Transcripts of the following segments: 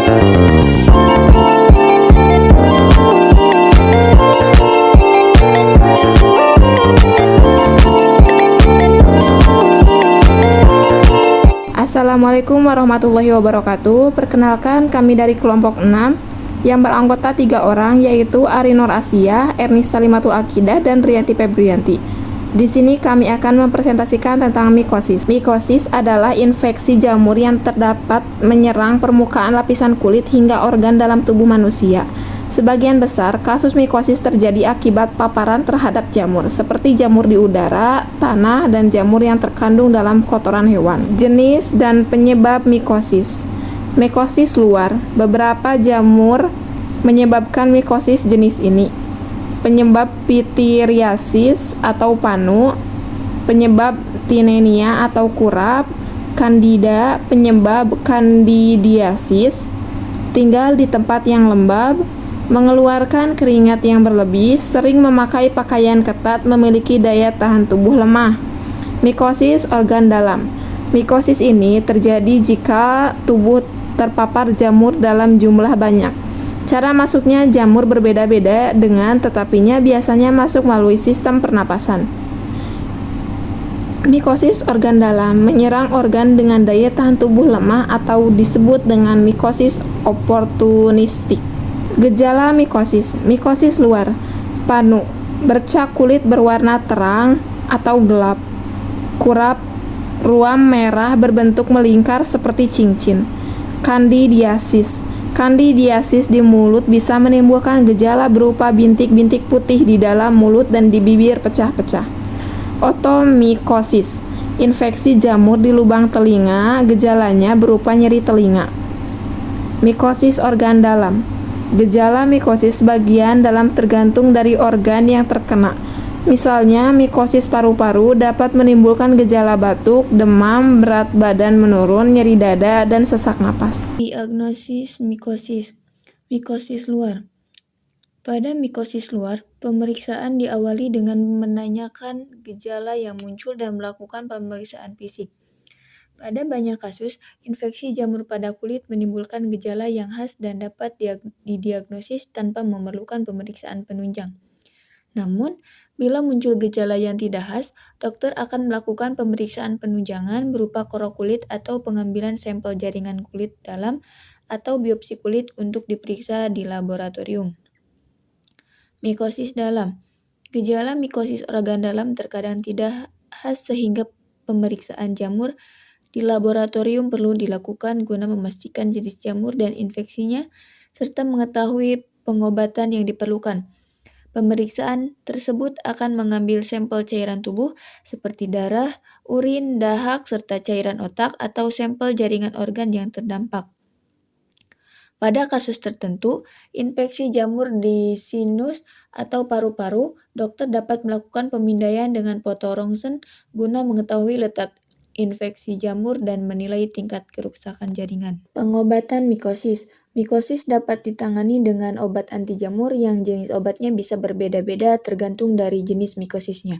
Assalamualaikum warahmatullahi wabarakatuh. Perkenalkan, kami dari kelompok 6 yang beranggota 3 orang, yaitu Ari Nur Asia, Erni Salimatul Akidah, dan Rianti Febrianti. Di sini kami akan mempresentasikan tentang mikosis. Mikosis adalah infeksi jamur yang terdapat menyerang permukaan lapisan kulit hingga organ dalam tubuh manusia. Sebagian besar kasus mikosis terjadi akibat paparan terhadap jamur, seperti jamur di udara, tanah, dan jamur yang terkandung dalam kotoran hewan. Jenis dan penyebab mikosis. Mikosis luar. Beberapa jamur menyebabkan mikosis jenis ini. Penyebab pityriasis atau panu, penyebab tinea atau kurap, candida, penyebab candidiasis, tinggal di tempat yang lembab, mengeluarkan keringat yang berlebih, sering memakai pakaian ketat, memiliki daya tahan tubuh lemah. Mikosis organ dalam. Mikosis ini terjadi jika tubuh terpapar jamur dalam jumlah banyak. Cara masuknya jamur berbeda-beda tetapinya biasanya masuk melalui sistem pernapasan. Mikosis organ dalam menyerang organ dengan daya tahan tubuh lemah atau disebut dengan mikosis oportunistik. Gejala mikosis. Mikosis luar. Panu, bercak kulit berwarna terang atau gelap. Kurap, ruam merah berbentuk melingkar seperti cincin. Candidiasis. Candidiasis di mulut bisa menimbulkan gejala berupa bintik-bintik putih di dalam mulut dan di bibir pecah-pecah. Otomikosis. Infeksi jamur di lubang telinga, gejalanya berupa nyeri telinga. Mikosis organ dalam. Gejala mikosis bagian dalam tergantung dari organ yang terkena. Misalnya, mikosis paru-paru dapat menimbulkan gejala batuk, demam, berat badan menurun, nyeri dada, dan sesak napas. Diagnosis mikosis. Mikosis luar. Pada mikosis luar, pemeriksaan diawali dengan menanyakan gejala yang muncul dan melakukan pemeriksaan fisik. Pada banyak kasus, infeksi jamur pada kulit menimbulkan gejala yang khas dan dapat didiagnosis tanpa memerlukan pemeriksaan penunjang. Namun, bila muncul gejala yang tidak khas, dokter akan melakukan pemeriksaan penunjangan berupa korok kulit atau pengambilan sampel jaringan kulit dalam atau biopsi kulit untuk diperiksa di laboratorium. Mikosis dalam. Gejala mikosis organ dalam terkadang tidak khas sehingga pemeriksaan jamur di laboratorium perlu dilakukan guna memastikan jenis jamur dan infeksinya, serta mengetahui pengobatan yang diperlukan. Pemeriksaan tersebut akan mengambil sampel cairan tubuh seperti darah, urin, dahak, serta cairan otak atau sampel jaringan organ yang terdampak. Pada kasus tertentu, infeksi jamur di sinus atau paru-paru, dokter dapat melakukan pemindaian dengan foto rongsen guna mengetahui letak infeksi jamur dan menilai tingkat kerusakan jaringan. Pengobatan mikosis. Mikosis dapat ditangani dengan obat anti jamur yang jenis obatnya bisa berbeda-beda tergantung dari jenis mikosisnya.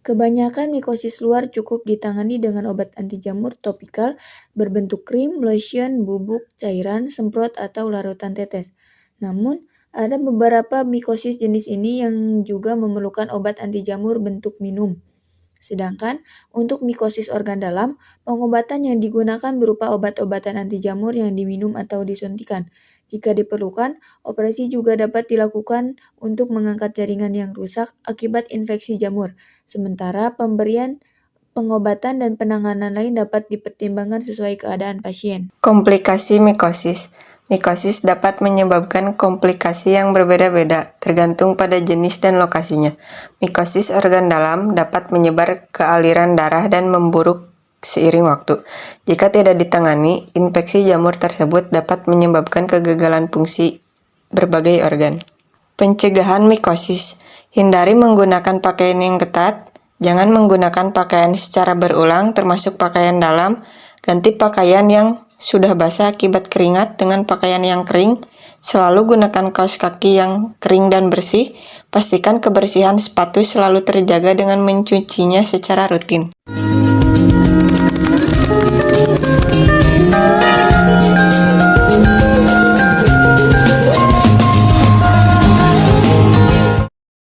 Kebanyakan mikosis luar cukup ditangani dengan obat anti jamur topikal berbentuk krim, lotion, bubuk, cairan, semprot, atau larutan tetes. Namun, ada beberapa mikosis jenis ini yang juga memerlukan obat anti jamur bentuk minum. Sedangkan untuk mikosis organ dalam, pengobatan yang digunakan berupa obat-obatan anti jamur yang diminum atau disuntikan. Jika diperlukan, operasi juga dapat dilakukan untuk mengangkat jaringan yang rusak akibat infeksi jamur. Sementara pemberian pengobatan dan penanganan lain dapat dipertimbangkan sesuai keadaan pasien. Komplikasi mikosis. Mikosis dapat menyebabkan komplikasi yang berbeda-beda, tergantung pada jenis dan lokasinya. Mikosis organ dalam dapat menyebar ke aliran darah dan memburuk seiring waktu. Jika tidak ditangani, infeksi jamur tersebut dapat menyebabkan kegagalan fungsi berbagai organ. Pencegahan mikosis. Hindari menggunakan pakaian yang ketat. Jangan menggunakan pakaian secara berulang, termasuk pakaian dalam. Ganti pakaian yang sudah basah akibat keringat dengan pakaian yang kering. Selalu gunakan kaos kaki yang kering dan bersih. Pastikan kebersihan sepatu selalu terjaga dengan mencucinya secara rutin.